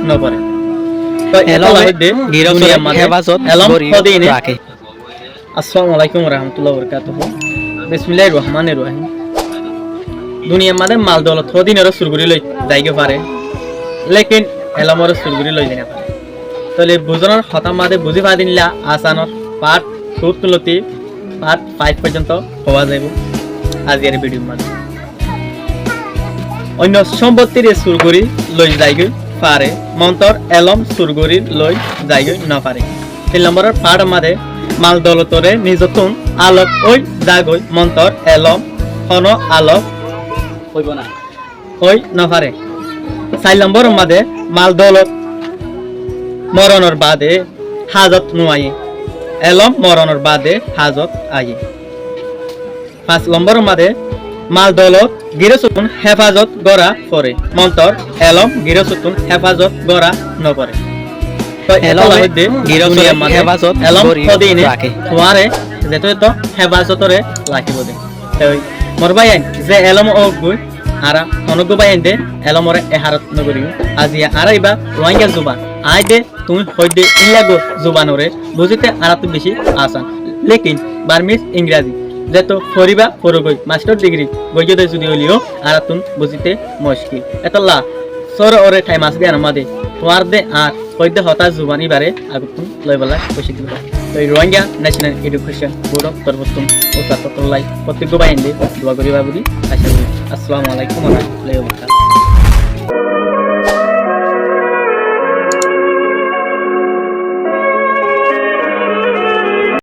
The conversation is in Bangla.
নপরে তো এলম হইতে দুনিয়া মাঝে এলম ফদিনে আসসালামু আলাইকুম ওয়া রাহমাতুল্লাহি ওয়া বারাকাতুহু বিসমিল্লাহির রহমানির রহিম দুনিয়া মাঝে মাল দৌলত ফদিনের সুরগুরি লই যাইগে পারে লেকিন এলমর সুরগুরি লই না পারে তাহলে বুঝানোর হতা মাঝে বুঝি পাদিনলা আসানোর পার্ট 4 তুলতি পার্ট 5 পর্যন্ত হওয়া যাইব আজকের ভিডিওর মাঝে অন্য সম্পত্তির সুরগুরি লই যাইগে পারে মন্তর এলম সুরগুরি লই যাইগে না পারে 3 নম্বরের পার্ট মাঝে মাল দৌলতরে নিজতুন আলোক ওই জাগই মন্তর এলম হন আলোক হইব না হই না পারে 4 নম্বরের মাঝে মাল দৌলত মরণের বাদে হাজত নুয়াই এলম মরণের বাদে হাজত আয়ে 5 নম্বরের মাঝে মাল দৌলত গিরসুতুন হেফাজত গড়া পরে মন্তর এলম গিরসুতুন হেফাজত গড়া নপরে তো এলম হইতে গিরসুতুন হেফাজত এলম ফদিনে ওয়ারে যেতে তো হেফাজতরে রাখিব দে তাই মোর ভাই যে এলম ও গই আরা অনগো ভাই দে এলমরে এহারত নগরি আজিয়া আরাইবা রোহিঙ্গা জুবান আই দে তুমি হইদে ইংলাগো জুবানরে বুঝিতে আরাত বেশি আসান লেকিন বার্মিজ ইংরেজি যেতো ফরিবা ফরগই মাস্টার ডিগ্রি গইজে যদি হলিও আরাতুন বুঝিতে মুশকিল এতলা সর ওরে টাইম আসবে আমাদের তোয়ার দে আর কইদে হতা জুবানি বারে আগুতুন লইবলা কইছি দিবা তো Rohingya national education board of তরবতুন ও সাততলাই প্রত্যেক বাইন্দে দোয়া করিবা বলি আশা করি আসসালামু আলাইকুম ওয়া রাহমাতুল্লাহি ওয়া বারাকাতুহু